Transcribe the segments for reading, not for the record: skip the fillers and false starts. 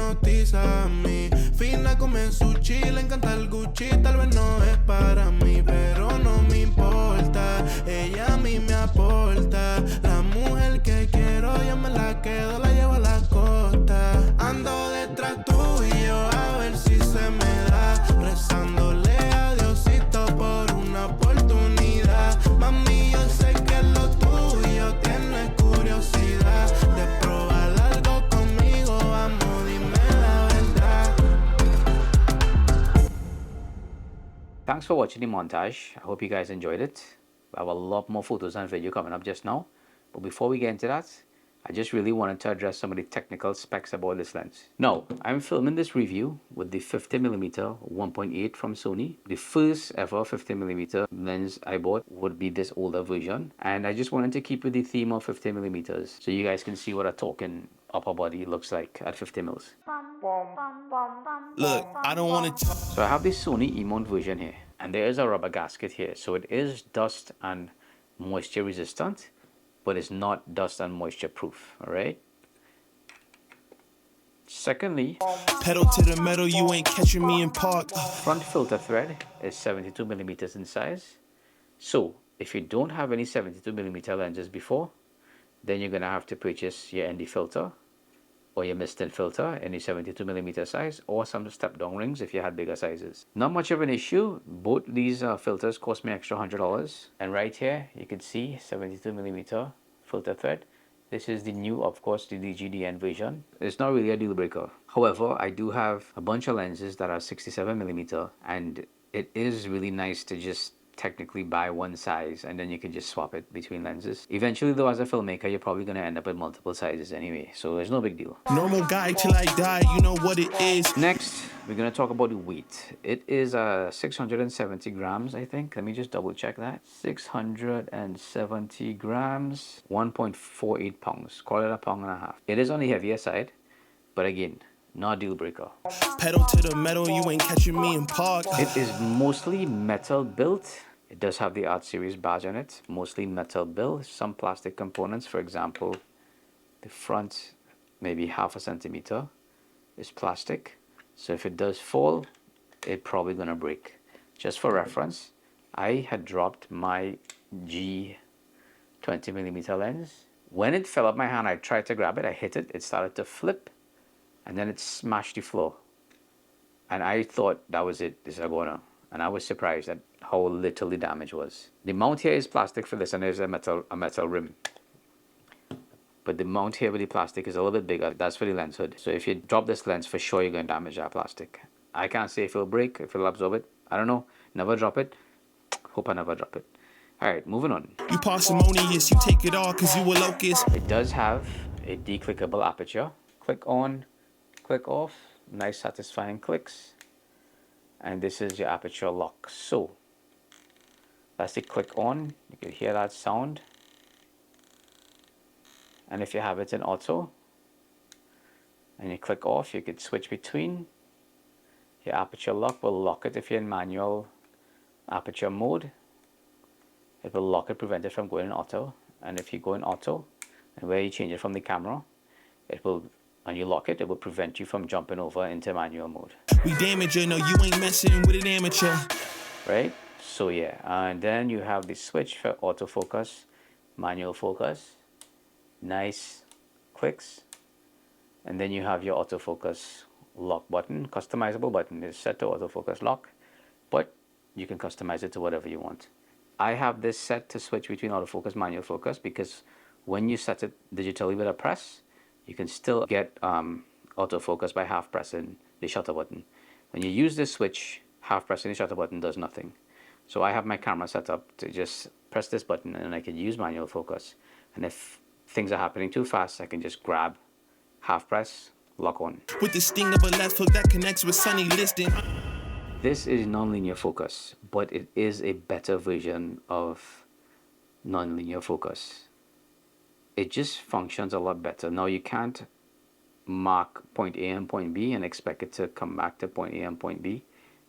hipnotiza a mí. Fina come sushi, le encanta el Gucci. Tal vez no es para mí, pero no me importa. Ella a mí me aporta. La mujer que quiero, yo me la quedo, la llevo a la costa. Ando detrás tuyo, a ver si se me da. Rezándole a Diosito por una oportunidad. Mami, yo sé que lo tuyo tienes curiosidad de probar algo conmigo. Vamos, dime la verdad. Thanks for watching the montage. I hope you guys enjoyed it. I have a lot more photos and video coming up just now. But before we get into that, I just really wanted to address some of the technical specs about this lens. Now, I'm filming this review with the 50mm 1.8 from Sony. The first ever 50mm lens I bought would be this older version. And I just wanted to keep with the theme of 50mm so you guys can see what a talking upper body looks like at 50mm. Look, I don't want to talk. So I have the Sony E1 version here. And there is a rubber gasket here. So it is dust and moisture resistant, but it's not dust and moisture proof, all right? Secondly, Pedal to the metal, you ain't catching me in park. front filter thread is 72mm in size. So if you don't have any 72mm lenses before, then you're gonna have to purchase your ND filter or your mist-in filter in the 72mm size, or some step-down rings if you had bigger sizes. Not much of an issue. Both these filters cost me extra $100. And right here, you can see 72mm filter thread. This is the new, of course, the DG DN version. It's not really a deal breaker. However, I do have a bunch of lenses that are 67mm, and it is really nice to just technically buy one size and then you can just swap it between lenses. Eventually though, as a filmmaker, you're probably going to end up with multiple sizes anyway, so there's no big deal. Normal guy till I die, you know what it is. Next, we're going to talk about the weight. It is 670 grams, I think. Let me just double check that. 670 grams, 1.48 pounds. Call it a pound and a half. It is on the heavier side, but again, not a deal breaker. Pedal to the metal, you ain't catching me in park. It is mostly metal built. It does have the Art Series badge on it. Mostly metal built. Some plastic components, for example, the front, maybe 0.5 centimeter, is plastic. So if it does fall, it's probably gonna break. Just for reference, I had dropped my G 20mm lens. When it fell out my hand, I tried to grab it, I hit it, it started to flip, and then it smashed the floor. And I thought that was it, this is going. And I was surprised at how little the damage was. The mount here is plastic for this, and there's a metal rim. But the mount here with the plastic is a little bit bigger. That's for the lens hood. So if you drop this lens, for sure you're going to damage that plastic. I can't say if it'll break, if it'll absorb it. I don't know. Never drop it. Hope I never drop it. Alright, moving on. You parsimonious, you take it all cause you a locust. It does have a declickable aperture. Click on, click off. Nice satisfying clicks. And this is your aperture lock. So that's the click on. You can hear that sound. And if you have it in auto and you click off, you could switch between. Your aperture lock will lock it if you're in manual aperture mode. It will lock it, prevent it from going in auto. And if you go in auto and where you change it from the camera, it will, and you lock it, it will prevent you from jumping over into manual mode. We damage you, no, you ain't messing with an amateur. Right? So yeah, and then you have the switch for autofocus, manual focus, nice clicks, and then you have your autofocus lock button, customizable button. It's set to autofocus lock, but you can customize it to whatever you want. I have this set to switch between autofocus, manual focus, because when you set it digitally with a press, you can still get autofocus by half pressing the shutter button. When you use this switch, half pressing the shutter button does nothing. So I have my camera set up to just press this button and I can use manual focus. And if things are happening too fast, I can just grab, half press, lock on. With the sting of a left hook that connects with Sunny listing. This is non-linear focus, but it is a better version of non-linear focus. It just functions a lot better. Now you can't mark point A and point B and expect it to come back to point A and point B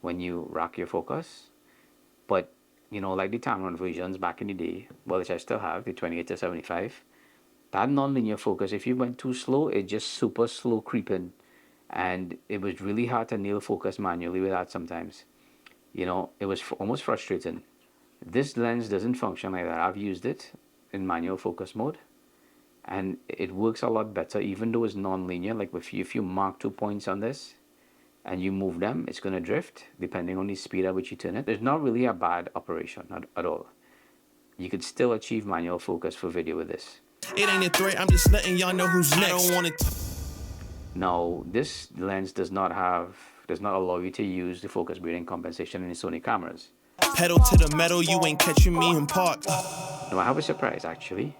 when you rack your focus. But you know, like the Tamron versions back in the day, well, which I still have, the 28-75, that non-linear focus, if you went too slow, it just super slow creeping and it was really hard to nail focus manually with that sometimes. You know, it was almost frustrating. This lens doesn't function like that. I've used it in manual focus mode, and it works a lot better, even though it's non-linear. Like if you mark 2 points on this and you move them, it's going to drift depending on the speed at which you turn it. There's not really a bad operation at all. You could still achieve manual focus for video with this. It ain't a threat, I'm just letting y'all know who's next. I don't want it. Now, this lens does not allow you to use the focus breathing compensation in the Sony cameras. Pedal to the metal, you ain't catching me in park. Now, I have a surprise actually.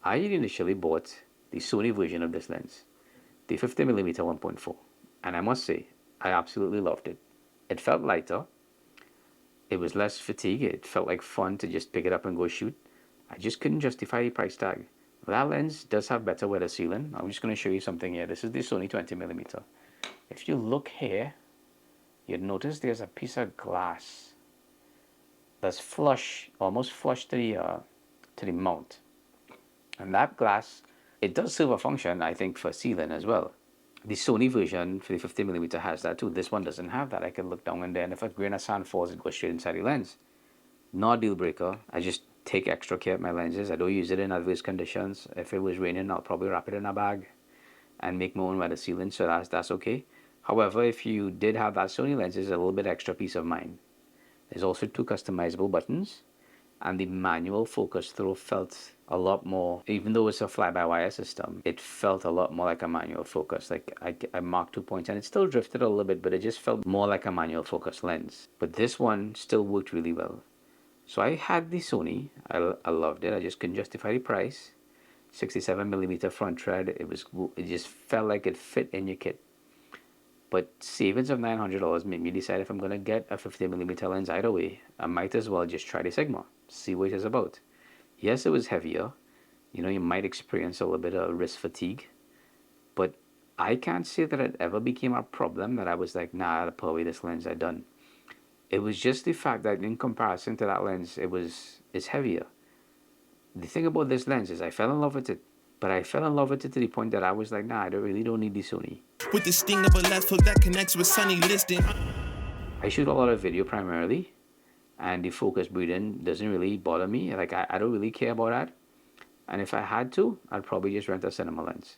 I initially bought the Sony version of this lens, the 50mm 1.4, and I must say, I absolutely loved it. It felt lighter. It was less fatigue. It felt like fun to just pick it up and go shoot. I just couldn't justify the price tag. That lens does have better weather sealing. I'm just going to show you something here. This is the Sony 20mm. If you look here, you'd notice there's a piece of glass that's flush, almost flush to the mount. And that glass, it does serve a function, I think, for sealing as well. The Sony version for the 50mm has that too. This one doesn't have that. I can look down in there, and if a grain of sand falls, it goes straight inside the lens. Not a deal breaker. I just take extra care of my lenses. I don't use it in adverse conditions. If it was raining, I'll probably wrap it in a bag and make my own weather sealing, so that's okay. However, if you did have that Sony lens, it's a little bit extra peace of mind. There's also 2 customizable buttons, and the manual focus throw felt a lot more, even though it's a fly-by-wire system, it felt a lot more like a manual focus. Like I marked 2 points and it still drifted a little bit, but it just felt more like a manual focus lens. But this one still worked really well. So I had the Sony, I loved it, I just couldn't justify the price. 67mm front thread, it just felt like it fit in your kit. But savings of $900 made me decide if I'm going to get a 50mm lens either way, I might as well just try the Sigma, see what it is about. Yes, it was heavier. You know, you might experience a little bit of wrist fatigue. But I can't say that it ever became a problem that I was like, nah, I'll put away this lens, I'm done. It was just the fact that in comparison to that lens, it's heavier. The thing about this lens is I fell in love with it. But I fell in love with it to the point that I was like, nah, I really don't need the Sony. With the sting of a left hook that connects with Sunny listing. I shoot a lot of video primarily, and the focus breathing doesn't really bother me. Like I don't really care about that. And if I had to, I'd probably just rent a cinema lens.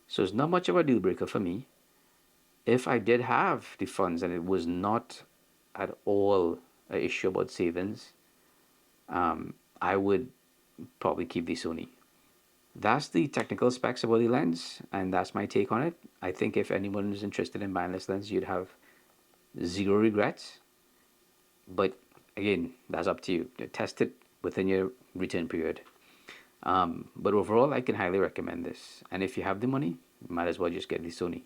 So it's not much of a deal breaker for me. If I did have the funds and it was not at all an issue about savings, I would probably keep the Sony. That's the technical specs about the lens, and that's my take on it. I think if anyone is interested in buying this lens, you'd have zero regrets. But again, that's up to you. Test it within your return period. But overall, I can highly recommend this. And if you have the money, you might as well just get the Sony.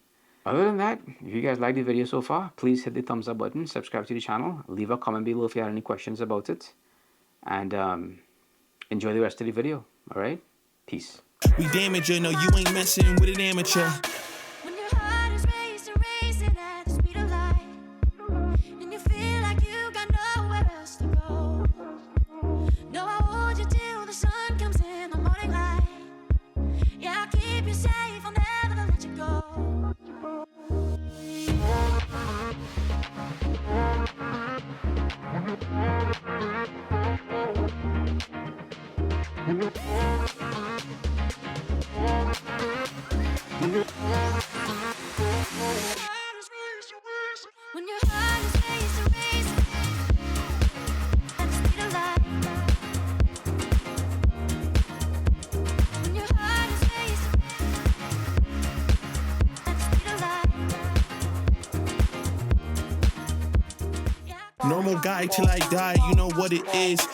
Other than that, if you guys like the video so far, please hit the thumbs up button, subscribe to the channel, leave a comment below if you have any questions about it, and enjoy the rest of the video. All right? Peace. We damage you, no, you ain't messing with an amateur. When your heart is racing at the speed of light, and you feel like you got nowhere else to go. No, I'll hold you till the sun comes in the morning light. Yeah, I'll keep you safe, I'll never let you go. When your heart is racing at the speed of light. When your heart is racing at the speed of light. Normal guy till I die, you know what it is.